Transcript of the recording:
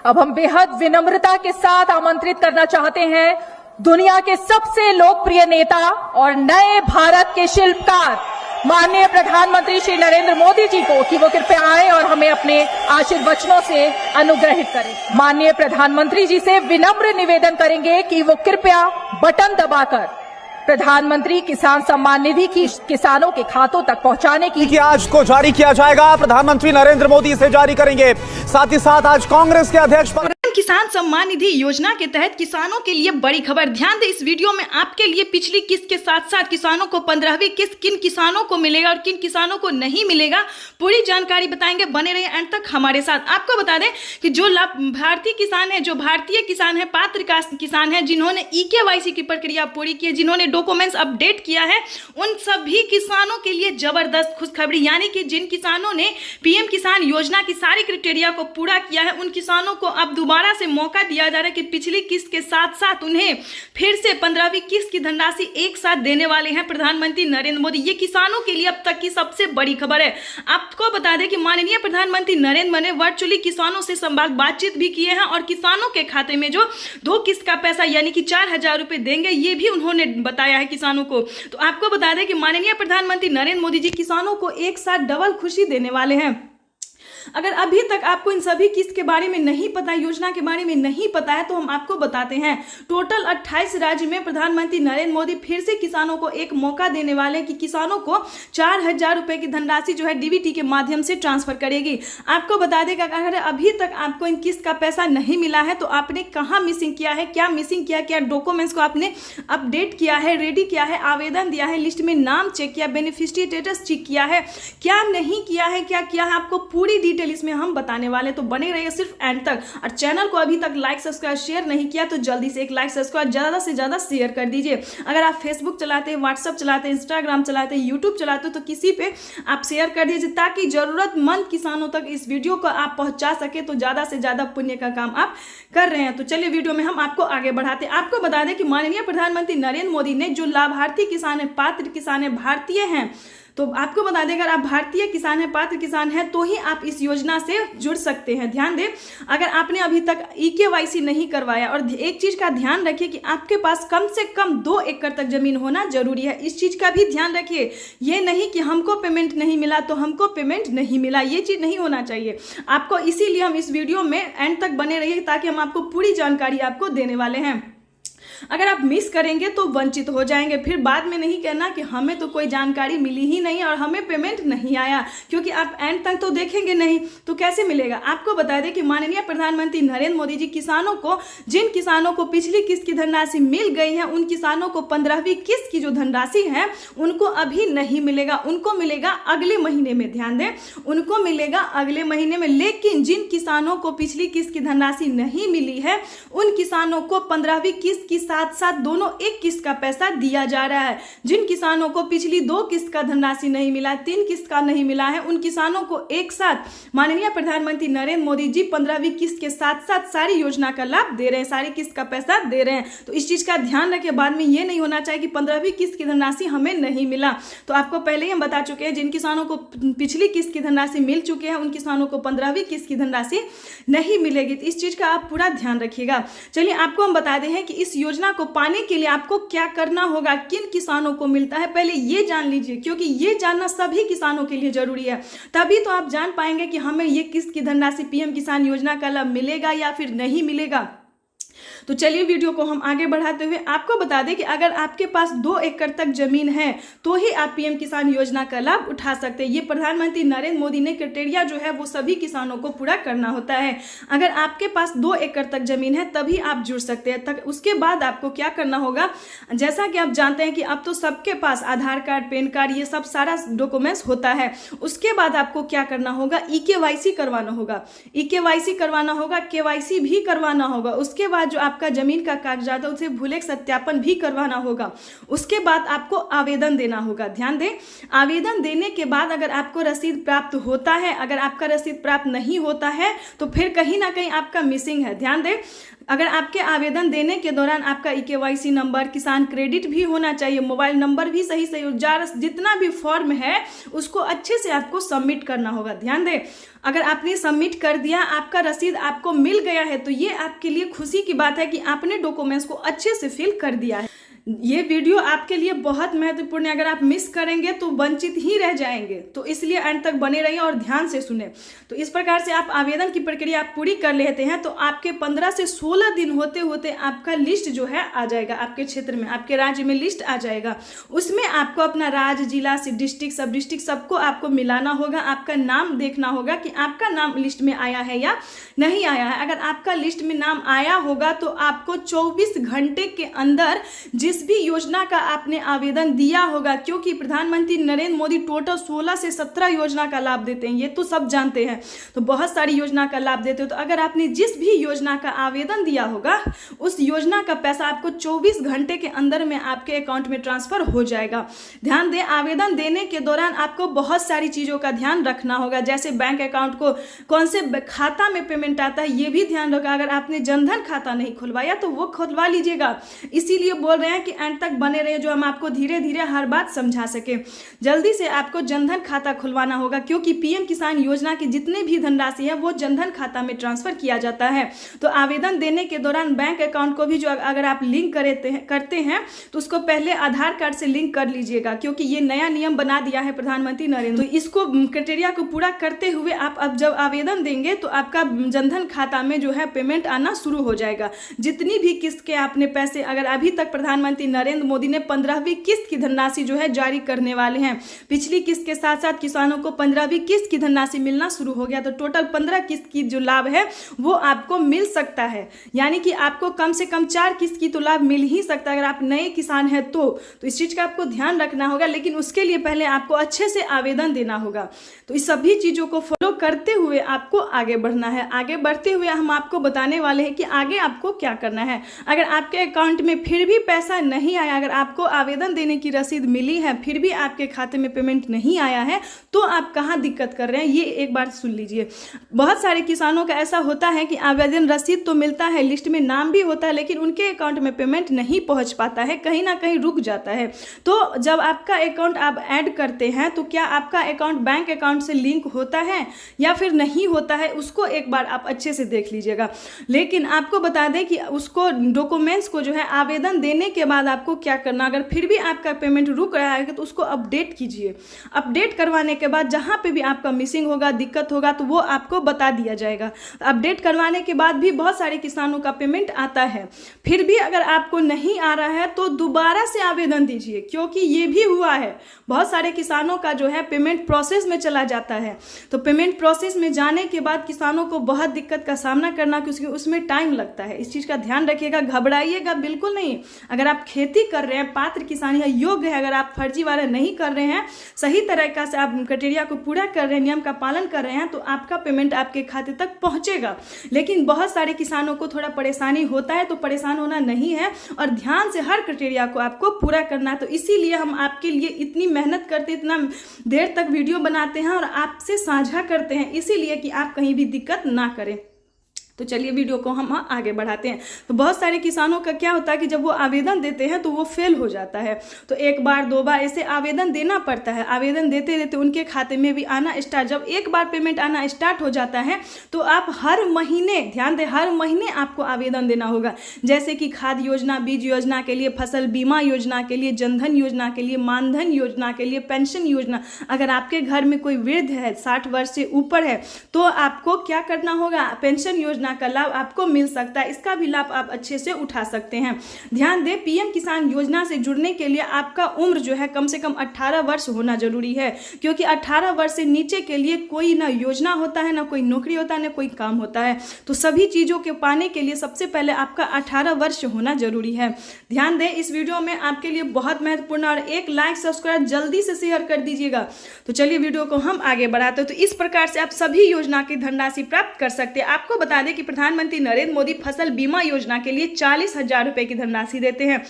अब हम बेहद विनम्रता के साथ आमंत्रित करना चाहते हैं दुनिया के सबसे लोकप्रिय नेता और नए भारत के शिल्पकार माननीय प्रधानमंत्री श्री नरेंद्र मोदी जी को कि वो कृपया आए और हमें अपने आशीर्वचनों से अनुग्रहित करें। माननीय प्रधानमंत्री जी से विनम्र निवेदन करेंगे कि वो कृपया बटन दबाकर प्रधानमंत्री किसान सम्मान निधि की किसानों के खातों तक पहुंचाने की आज को जारी किया जाएगा। प्रधानमंत्री नरेंद्र मोदी इसे जारी करेंगे। साथ ही साथ आज कांग्रेस के अध्यक्ष किसान सम्मान निधि योजना के तहत किसानों के लिए बड़ी खबर। ध्यान दें, इस वीडियो में आपके लिए पिछली किस्त के साथ साथ किसानों को 15वीं किस्त किन किसानों को मिलेगा और किन किसानों को नहीं मिलेगा, पूरी जानकारी बताएंगे। बने रहिए एंड तक हमारे साथ। आपको बता दें कि जो लाभार्थी किसान है, जो भारतीय किसान है, पात्र किसान है, जिन्होंने EKYC की प्रक्रिया पूरी की है, जिन्होंने डॉक्यूमेंट्स अपडेट किया है, उन सभी किसानों के लिए जबरदस्त खुशखबरी। यानी कि जिन किसानों ने PM किसान योजना की सारी क्राइटेरिया को पूरा किया है, उन किसानों को अब दोबारा से मौका दिया जा रहा है कि पिछली किस्त के साथ साथ उन्हें फिर से 15वीं किस्त की धनराशि एक साथ देने वाले हैं प्रधानमंत्री नरेंद्र मोदी। ये किसानों के लिए अब तक की सबसे बड़ी खबर है। आपको बता दें कि माननीय प्रधानमंत्री नरेंद्र मोदी वर्चुअली किसानों से बातचीत भी किए हैं और किसानों के खाते में जो 2 किस्त का पैसा यानी कि 4,000 रुपए देंगे, ये भी उन्होंने बताया है किसानों को। तो आपको बता दें कि माननीय प्रधानमंत्री नरेंद्र मोदी जी किसानों को एक साथ डबल खुशी देने वाले हैं। अगर अभी तक आपको इन सभी किस्त के बारे में नहीं पता, योजना के बारे में नहीं पता है, तो हम आपको बताते हैं। टोटल 28 राज्य में प्रधानमंत्री नरेंद्र मोदी फिर से किसानों को एक मौका देने वाले कि किसानों को 4,000 रुपए की धनराशि जो है DBT के माध्यम से ट्रांसफर करेगी। आपको बता दें कि अगर अभी तक आपको इन किस्त का पैसा नहीं मिला है तो आपने कहाँ मिसिंग किया है, क्या मिसिंग किया, क्या डॉक्यूमेंट्स को आपने अपडेट किया है, रेडी किया है, आवेदन दिया है, लिस्ट में नाम चेक किया, बेनिफिशियरी स्टेटस चेक किया है, क्या नहीं किया है, क्या किया है, आपको पूरी डिटेल इसमें हम बताने वाले। तो बने रहिए सिर्फ एंड तक। और चैनल को अभी तक लाइक सब्सक्राइब शेयर नहीं किया तो जल्दी से एक लाइक सब्सक्राइब ज्यादा से ज्यादा शेयर कर दीजिए। अगर आप फेसबुक चलाते हैं, व्हाट्सएप चलाते हैं, इंस्टाग्राम चलाते हैं, यूट्यूब चलाते हो तो किसी पे आप शेयर कर दीजिए ताकि जरूरतमंद किसानों तक इस वीडियो को आप पहुंचा सके। तो ज्यादा से ज्यादा पुण्य का काम आप कर रहे हैं। तो चलिए वीडियो में हम आपको आगे बढ़ाते हैं। आपको बता दें कि माननीय प्रधानमंत्री नरेंद्र मोदी ने जो लाभार्थी किसान है, पात्र किसान है, भारतीय हैं, तो आपको बता दें अगर आप भारतीय किसान हैं, पात्र किसान हैं, तो ही आप इस योजना से जुड़ सकते हैं। ध्यान दें, अगर आपने अभी तक EKYC नहीं करवाया, और एक चीज का ध्यान रखिए कि आपके पास कम से कम 2 एकड़ तक जमीन होना जरूरी है। इस चीज का भी ध्यान रखिए। ये नहीं कि हमको पेमेंट नहीं मिला तो हमको पेमेंट नहीं मिला, ये चीज नहीं होना चाहिए आपको। इसीलिए हम इस वीडियो में एंड तक बने रहिए ताकि हम आपको पूरी जानकारी आपको देने वाले हैं। अगर आप मिस करेंगे तो वंचित हो जाएंगे। फिर बाद में नहीं कहना कि हमें तो कोई जानकारी मिली ही नहीं और हमें पेमेंट नहीं आया, क्योंकि आप एंड तक तो देखेंगे नहीं तो कैसे मिलेगा। आपको बता दें कि माननीय प्रधानमंत्री नरेंद्र मोदी जी किसानों को, जिन किसानों को पिछली किस्त की धनराशि मिल गई है, उन किसानों को 15वीं किस्त की जो धनराशि है उनको अभी नहीं मिलेगा, उनको मिलेगा अगले महीने में। ध्यान दें, उनको मिलेगा अगले महीने में। लेकिन जिन किसानों को पिछली किस्त की धनराशि नहीं मिली है, उन किसानों को 15वीं किस्त की साथ साथ दोनों एक किस्त का पैसा दिया जा रहा है। जिन किसानों को पिछली 2 किस्त का धनराशि नहीं मिला, 3 किस्त का नहीं मिला है, उन किसानों को एक साथ माननीय प्रधानमंत्री नरेंद्र मोदी जी 15वीं किस्त के साथ साथ सारी योजना का लाभ दे रहे हैं, सारी किस्त का पैसा दे रहे हैं। तो इस चीज का ध्यान रखिए। बाद में ये नहीं होना चाहिए कि 15वीं किस्त की धनराशि हमें नहीं मिला। तो आपको पहले ही हम बता चुके हैं, जिन किसानों को पिछली किस्त की धनराशि मिल चुकी है, उन किसानों को 15वीं किस्त की धनराशि नहीं मिलेगी। तो इस चीज का आप पूरा ध्यान रखिएगा। चलिए आपको हम बता दें कि इस योजना को पाने के लिए आपको क्या करना होगा, किन किसानों को मिलता है, पहले ये जान लीजिए, क्योंकि ये जानना सभी किसानों के लिए जरूरी है। तभी तो आप जान पाएंगे कि हमें ये किस्त की धनराशि PM किसान योजना का लाभ मिलेगा या फिर नहीं मिलेगा। तो चलिए वीडियो को हम आगे बढ़ाते हुए आपको बता दें कि अगर आपके पास 2 एकड़ तक जमीन है तो ही आप PM किसान योजना का लाभ उठा सकते हैं। ये प्रधानमंत्री नरेंद्र मोदी ने क्राइटेरिया जो है वो सभी किसानों को पूरा करना होता है। अगर आपके पास 2 एकड़ तक जमीन है तभी आप जुड़ सकते हैं। तक उसके बाद आपको क्या करना होगा, जैसा कि आप जानते हैं कि अब तो सबके पास आधार कार्ड, पैन कार्ड, ये सब सारा डॉक्यूमेंट्स होता है। उसके बाद आपको क्या करना होगा, EKYC करवाना होगा, EKYC करवाना होगा, KYC भी करवाना होगा। उसके बाद जो आपका जमीन का कागजात है उसे भूलेख सत्यापन भी करवाना होगा। उसके बाद आपको आवेदन देना होगा। ध्यान दें, आवेदन देने के बाद अगर आपको रसीद प्राप्त होता है, अगर आपका रसीद प्राप्त नहीं होता है तो फिर कहीं ना कहीं आपका मिसिंग है। ध्यान दें, अगर आपके आवेदन देने के दौरान आपका EKYC नंबर, किसान क्रेडिट भी होना चाहिए, मोबाइल नंबर भी सही जितना भी फॉर्म है उसको अच्छे से आपको सबमिट करना होगा। ध्यान दें, अगर आपने सबमिट कर दिया, आपका रसीद आपको मिल गया है, तो ये आपके लिए खुशी की बात है कि आपने डॉक्यूमेंट्स को अच्छे से फिल कर दिया है। ये वीडियो आपके लिए बहुत महत्वपूर्ण है, अगर आप मिस करेंगे तो वंचित ही रह जाएंगे, तो इसलिए अंत तक बने रहिए और ध्यान से सुने। तो इस प्रकार से आप आवेदन की प्रक्रिया आप पूरी कर लेते हैं तो आपके 15 से 16 दिन होते होते आपका लिस्ट जो है आ जाएगा, आपके क्षेत्र में, आपके राज्य में लिस्ट आ जाएगा। उसमें आपको अपना राज्य, जिला, डिस्ट्रिक्ट, सब डिस्ट्रिक्ट सबको आपको मिलाना होगा, आपका नाम देखना होगा कि आपका नाम लिस्ट में आया है या नहीं आया है। अगर आपका लिस्ट में नाम आया होगा तो आपको 24 घंटे के अंदर जिस भी योजना का आपने आवेदन दिया होगा, क्योंकि प्रधानमंत्री नरेंद्र मोदी टोटल 16 से 17 योजना का लाभ देते हैं, ये तो सब जानते हैं, तो बहुत सारी योजना का लाभ देते हो। तो अगर आपने जिस भी योजना का आवेदन दिया होगा उस योजना का पैसा आपको 24 घंटे के अंदर में आपके अकाउंट में ट्रांसफर हो जाएगा। ध्यान दें, आवेदन देने के दौरान आपको बहुत सारी चीजों का ध्यान रखना होगा, जैसे बैंक अकाउंट को कौन से खाता में पेमेंट आता है ये भी ध्यान रखा। अगर आपने जनधन खाता नहीं खुलवाया तो वो खुलवा लीजिएगा। इसीलिए बोल रहे हैं कि अंत तक बने रहे, जो हम आपको धीरे धीरे हर बात समझा सके। जल्दी से आपको जनधन खाता खुलवाना होगा, क्योंकि पीएम किसान योजना की जितने भी धनराशि है वो जनधन खाता में ट्रांसफर किया जाता है। तो आवेदन देने के दौरान बैंक अकाउंट को भी जो अगर आप लिंक करते हैं तो उसको पहले आधार कार्ड से लिंक कर लीजिएगा, क्योंकि ये नया नियम बना दिया है प्रधानमंत्री नरेंद्र। तो इसको क्राइटेरिया को पूरा करते हुए आप अब जब आवेदन देंगे तो आपका जनधन खाता में जो है पेमेंट आना शुरू हो जाएगा। जितनी भी किस्त के आपने पैसे, अगर अभी तक प्रधानमंत्री नरेंद्र मोदी ने 15वीं किस्त की धनराशि जो है जारी करने वाले हैं, पिछली किस्त के साथ साथ किसानों को 15वीं किस्त की धनराशि मिलना शुरू हो गया, तो टोटल 15 किस्त की जो लाभ है वो आपको मिल सकता है। यानी कि आपको कम से कम 4 किस्त की तो लाभ मिल ही सकता है अगर आप नए किसान हैं तो इस चीज का आपको ध्यान रखना होगा। लेकिन उसके लिए पहले आपको अच्छे से आवेदन देना होगा। तो इस सभी चीजों को फॉलो करते हुए आपको आगे बढ़ना है। आगे बढ़ते हुए हम आपको बताने वाले हैं कि आगे आपको क्या करना है। अगर आपके अकाउंट में फिर भी पैसा नहीं आया, अगर आपको आवेदन देने की रसीद मिली है फिर भी आपके खाते में पेमेंट नहीं आया है, तो आप कहाँ दिक्कत कर रहे हैं ये एक बार सुन लीजिए। बहुत सारे किसानों का ऐसा होता है कि आवेदन रसीद तो मिलता है, लिस्ट में नाम भी होता है, लेकिन उनके अकाउंट में पेमेंट नहीं पहुंच पाता है, कहीं ना कहीं रुक जाता है। तो जब आपका अकाउंट आप ऐड करते हैं तो क्या आपका अकाउंट बैंक अकाउंट से लिंक होता है या फिर नहीं होता है, उसको एक बार आप अच्छे से देख लीजिएगा। लेकिन आपको बता दें कि उसको डॉक्यूमेंट्स को जो है आवेदन देने के बाद आपको क्या करना, अगर फिर भी आपका पेमेंट रुक रहा है तो उसको अपडेट कीजिए। अपडेट करवाने के बाद जहां पे भी आपका मिसिंग होगा, दिक्कत होगा, तो वो आपको बता दिया जाएगा। अपडेट करवाने के बाद भी बहुत सारे किसानों का पेमेंट आता है, फिर भी अगर आपको नहीं आ रहा है तो दोबारा से आवेदन दीजिए, क्योंकि ये भी हुआ है बहुत सारे किसानों का जो है पेमेंट प्रोसेस में चला जाता है। तो पेमेंट प्रोसेस में जाने के बाद किसानों को बहुत दिक्कत का सामना करना, क्योंकि उसमें टाइम लगता है। इस चीज का ध्यान रखिएगा, घबराइएगा बिल्कुल नहीं। अगर आप खेती कर रहे हैं, पात्र किसान है, योग्य है, अगर आप फर्जीवाड़ा नहीं कर रहे हैं, सही तरीका से आप क्राइटेरिया को पूरा कर रहे हैं, नियम का पालन कर रहे हैं, तो आपका पेमेंट आपके खाते तक पहुंचेगा। लेकिन बहुत सारे किसानों को थोड़ा परेशानी होता है, तो परेशान होना नहीं है और ध्यान से हर क्राइटेरिया को आपको पूरा करना है। तो इसीलिए हम आपके लिए इतनी मेहनत करते, इतना देर तक वीडियो बनाते हैं और आपसे साझा करते हैं, इसीलिए कि आप कहीं भी दिक्कत ना करें। तो चलिए वीडियो को हम आगे बढ़ाते हैं। तो बहुत सारे किसानों का क्या होता है कि जब वो आवेदन देते हैं तो वो फेल हो जाता है, तो एक बार दो बार ऐसे आवेदन देना पड़ता है। आवेदन देते देते उनके खाते में भी आना स्टार्ट, जब एक बार पेमेंट आना स्टार्ट हो जाता है तो आप हर महीने, ध्यान दें, हर महीने आपको आवेदन देना होगा। जैसे कि खाद योजना, बीज योजना के लिए, फसल बीमा योजना के लिए, जनधन योजना के लिए, मानधन योजना के लिए, पेंशन योजना। अगर आपके घर में कोई वृद्ध है, 60 वर्ष से ऊपर है, तो आपको क्या करना होगा, पेंशन योजना का लाभ आपको मिल सकता है, इसका भी लाभ आप अच्छे से उठा सकते हैं। ध्यान दें, पीएम किसान योजना से जुड़ने के लिए आपका उम्र जो है कम से कम 18 वर्ष होना जरूरी है, क्योंकि 18 वर्ष से नीचे के लिए कोई ना योजना होता है, ना कोई नौकरी होता है, ना कोई काम होता है। तो सभी चीजों के पाने के लिए सबसे पहले आपका 18 वर्ष होना जरूरी है। ध्यान दें, इस वीडियो में आपके लिए बहुत महत्वपूर्ण, और एक लाइक सब्सक्राइब जल्दी से शेयर कर दीजिएगा। तो चलिए वीडियो को हम आगे बढ़ाते हैं। तो इस प्रकार से आप सभी योजना की धनराशि प्राप्त कर सकते हैं। आपको बता दें कि प्रधानमंत्री नरेंद्र मोदी फसल बीमा योजना के लिए 40,000 रुपए की धनराशि देते हैं।